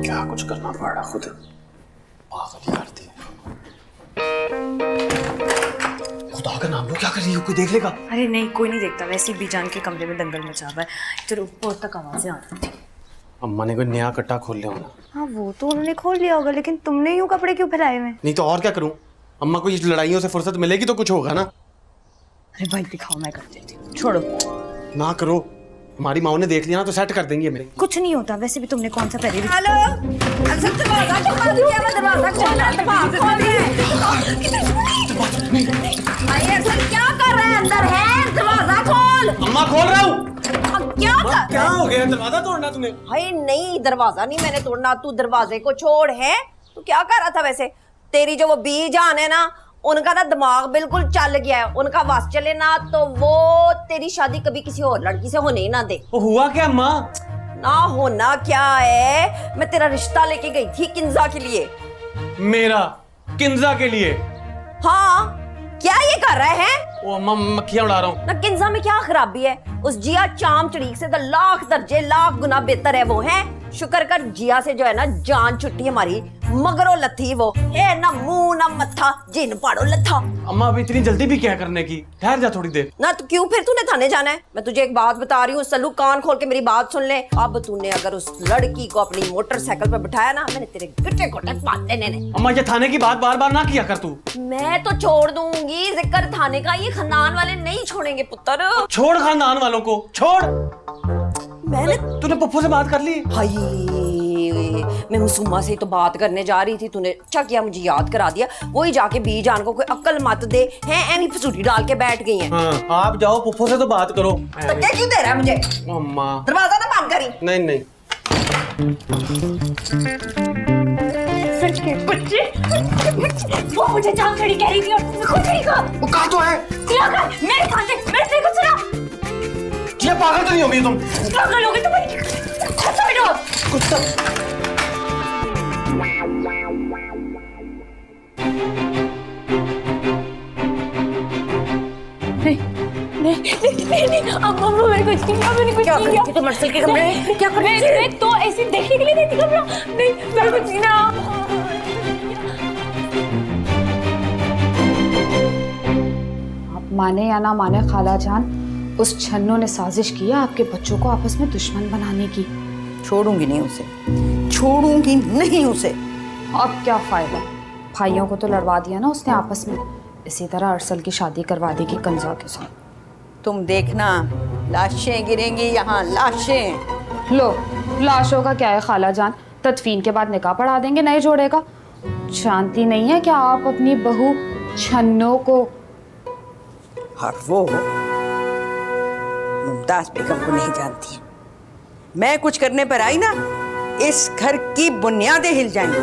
क्या कुछ करना पड़ रहा, खुद पागल ही करती है। खुदा का नाम लो, क्या कर रही हो? कोई देख लेगा? अरे नहीं, कोई नहीं देखता। वैसे ही बीजान के कमरे में दंगल मचा हुआ है, तो ऊपर तक आवाजें आ रही थी। अम्मा ने कोई नया कट्टा खोल लिया होना। हाँ वो तो उन्होंने खोल लिया होगा, लेकिन तुमने यूं कपड़े क्यों फैलाए हुए? नहीं तो और क्या करूं? अम्मा को इस लड़ाइयों से फुर्सत मिलेगी तो कुछ होगा ना। अरे भाई दिखाओ, मैं कर देती हूँ, छोड़ो। ना करो, हमारी माँ ने देख लिया ना तो सेट कर देंगी मेरे। कुछ नहीं होता, वैसे भी तुमने कौन सा पहले भी। हेलो, अच्छा दरवाजा खोल दिया, मैं दरवाजा खोला, दरवाजा खोल दिया। भाई अरसल क्या कर रहे हैं? अंदर है, दरवाजा खोल। अम्मा खोल रहा हूँ। क्या हो गया? दरवाजा तोड़ना तूने? भाई नहीं, दरवाजा नहीं मैंने तोड़ना, तू दरवाजे को छोड़। है तू क्या कर रहा था वैसे? तेरी जो वो बीजान है ना, उनका ना दिमाग बिल्कुल चल गया है। उनका वास चले ना तो वो तेरी शादी कभी किसी और लड़की से होने ही ना दे। वो हुआ क्या अम्मा? ना होना क्या है, मैं तेरा रिश्ता लेके गई थी किंजा के लिए। मेरा किंजा के लिए? हाँ, क्या ये कर रहे हैं? वो अम्मा मक्खियां उड़ा रहा हूँ। ना किंजा में क्या खराबी है? उस जिया चाम चड़ीक से तो लाख दर्जे लाख गुना बेहतर है वो। है शुक्र कर जिया से जो है ना जान छुट्टी हमारी, मगरो लथी वो है ना, मुंह ना मत्था, जिन पाड़ो लथा। अम्मा अभी इतनी जल्दी भी क्या करने की? ठहर जा थोड़ी देर। ना तो क्यों फिर तूने थाने जाना है? मैं तुझे एक बात बता रही हूँ सल्लू, कान खोल के मेरी बात सुन ले। अब तूने अगर उस लड़की को अपनी मोटरसाइकिल पर बिठाया ना, मैंने तेरे गिट्टे कोटे बांध देने ने। अम्मा ये थाने की बात बार बार ना किया कर तू। मैं तो छोड़ दूंगी जिक्र थाने का, ये खानदान वाले नहीं छोड़ेंगे पुत्र। छोड़ खानदान वालों को, छोड़। मैंने तूने पप्पू से बात कर ली? हाय, मैं मासूमा से तो बात करने जा रही थी, तूने अच्छा किया मुझे याद करा दिया। वही जाके बीजान को कोई अक्ल मत दे, है एनी फसूटी डाल के बैठ गई हैं। हाँ, आप जाओ पप्पू से तो बात करो। धक्के क्यों दे रहा है मुझे? अम्मा दरवाजा ना बंद करी। नहीं नहीं। सच के बच्चे, वो मुझे जान खड़ी कह रही थी और तुमने खुद खड़ी कहा। वो कहा तो है मेरे खाते मेरे से कुछ सुना। ये पागल तो नहीं होगी तुम? पागल हो गई तुम? कुत्ता बेटो, कुत्ता। नहीं, अम्मा मैंने कुछ नहीं किया, मैंने कुछ नहीं किया। तुम अरसल के कमरे में क्या कर रही थी? मैं तो ऐसे देखने के लिए नहीं थी कमरा। नहीं, मैंने कुछ नहीं ना। आप माने या ना माने खाला जान, उस छन्नू ने साजिश की है आपके बच्चों को आपस में दुश्मन बनाने की। छोड़ूंगी नहीं उसे, छोड़ूंगी नहीं उसे। अब क्या फायदा, भाइयों को तो लड़वा दिया ना उसने आपस में। इसी तरह अरसल की शादी करवा देगी कंजा के साथ। तुम देखना, लाशें गिरेंगी यहाँ, लाशें। लो, लाशों का क्या है खाला जान, तदफीन के बाद निकाह पढ़ा देंगे नए जोड़े का। शांति नहीं है क्या आप अपनी बहू छन्नू को? और वो मुमताज बेगम को नहीं जानती। मैं कुछ करने पर आई ना, इस घर की बुनियादें हिल जाएंगी।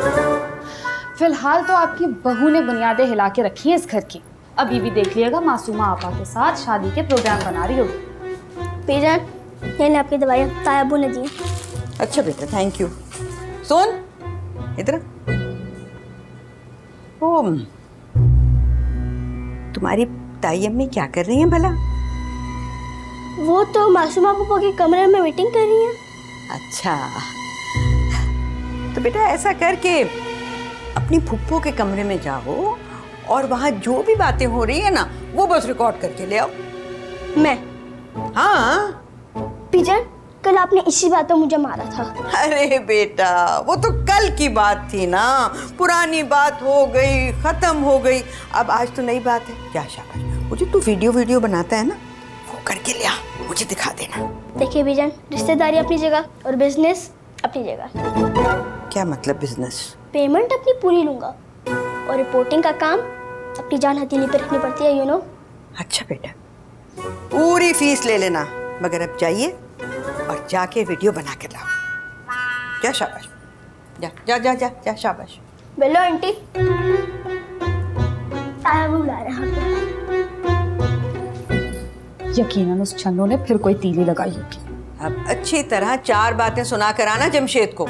फिलहाल तो आपकी बहू ने बुनियादें हिला के रखी हैं इस घर की। अभी भी देख लिएगा मासूमा आपा के साथ शादी के प्रोग्राम बना रही होगी। बीजान, ये आपकी दवाइयाँ तायाबू ने दी। अच्छा बेटा, थैंक यू। सुन इधर, ओ तुम्हारी ताई अम्मी क्या कर रही हैं भला? वो तो मासूमा पप्पा के कमरे में मीटिंग कर रही हैं। अच्छा, तो बेटा ऐसा करके अपनी फुप्पो के कमरे में जाओ और वहां जो भी बातें हो रही है ना, वो बस रिकॉर्ड करके ले आओ। मैं? हाँ। बीजान, कल आपने इसी बात पर मुझे मारा था। अरे बेटा, वो तो कल की बात थी ना, पुरानी बात हो गई, खत्म हो गई। अब आज तो नई बात है। क्या शाबाश, मुझे तू वीडियो बनाता है ना, वो करके ले आ, मुझे दिखा देना। देखिए बीजान, रिश्तेदारी अपनी जगह और बिजनेस अपनी जगह। क्या मतलब बिजनेस? पेमेंट अपनी पूरी लूंगा और रिपोर्टिंग का काम अपनी जान हथेली पे रखनी पड़ती है, यू नो। अच्छा बेटा, पूरी फीस ले लेना, मगर अब जाइए और जाके वीडियो बना के लाओ। क्या शाबाश, जा जा जा जा जा, शाबाश। बेलो आंटी, तायाबू बुला रहे हैं। यकीनन उस छन्नू ने फिर कोई तीली लगाई होगी। अब अच्छी तरह 4 बातें सुना कर आना जमशेद को।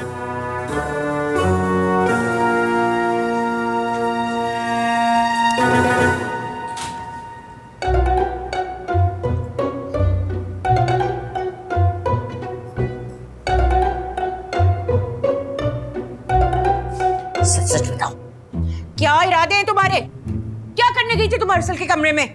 सच सच बताओ, क्या इरादे हैं तुम्हारे? क्या करने गई थी तुम अरसल के कमरे में?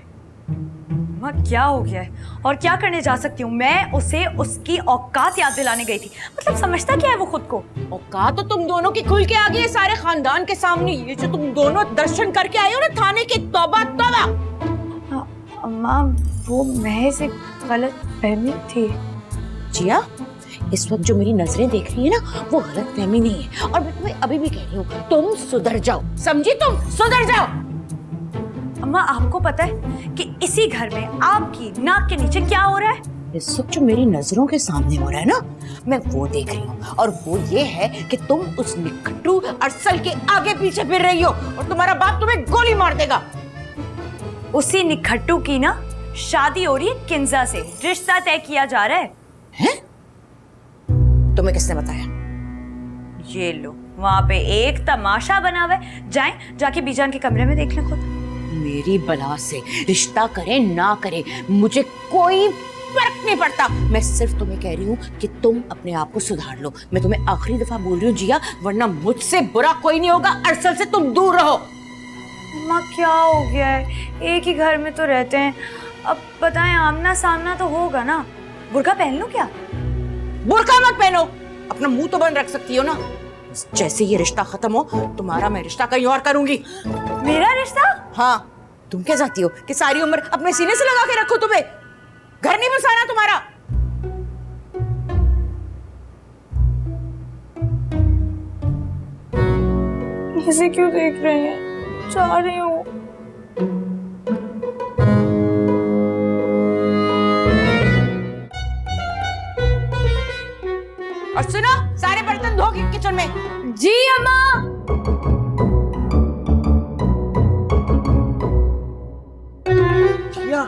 अम्मा क्या हो गया है और क्या करने जा सकती हूँ? मैं उसे उसकी औकात याद दिलाने गई थी। मतलब समझता क्या है वो खुद को? औकात तो तुम दोनों की खुल के आ गई है सारे खानदान के सामने। ये जो तुम दोनों दर्शन करके आई हो ना थाने की, तौबा तौबा। अम्मा वो महज एक गलत फहमी थी। जिया, इस वक्त जो मेरी नजरें देख रही है ना, वो गलत फहमी नहीं है। और मैं तुम्हें अभी भी कह रही हूँ, तुम सुधर जाओ, समझी? तुम सुधर जाओ। अम्मा आपको पता है कि इसी घर में आपकी नाक के नीचे क्या हो रहा है? इस वक्त जो मेरी नजरों के सामने हो रहा है ना, मैं वो देख रही हूँ। और वो ये है कि तुम उस निकट्टू अरसल के आगे पीछे फिर रही हो और तुम्हारा बाप तुम्हें गोली मार देगा। उसी निखट्टू की ना शादी हो रही है किंजा से, रिश्ता तय किया जा रहा है। हैं? तुम्हें किसने बताया? ये लो, वहां पे एक तमाशा बना हुआ है। जाएं, जाके बीजान के कमरे में देख लें खुद। मेरी बला से रिश्ता करे ना करे मुझे कोई फर्क नहीं पड़ता। मैं सिर्फ तुम्हें कह रही हूँ कि तुम अपने आप को सुधार लो। मैं तुम्हें आखिरी दफा बोल रही हूँ जिया, वरना मुझसे बुरा कोई नहीं होगा। अरसल से तुम दूर रहो। अम्मा क्या हो गया है? एक ही घर में तो रहते हैं, अब बताएं आमना सामना तो होगा ना। बुर्का पहन लूं क्या? बुर्का मत पहनो, अपना मुंह तो बंद रख सकती हो ना। जैसे ये रिश्ता खत्म हो, तुम्हारा मैं रिश्ता कहीं और करूंगी। मेरा रिश्ता? हाँ, तुम क्या चाहती हो कि सारी उम्र अपने सीने से लगा के रखो? तुम्हें घर नहीं बसाना तुम्हारा। ऐसे क्यों देख रहे हैं? चाह रही हूँ। और सुनो, सारे बर्तन धो के किचन में। जी अम्मा। जिया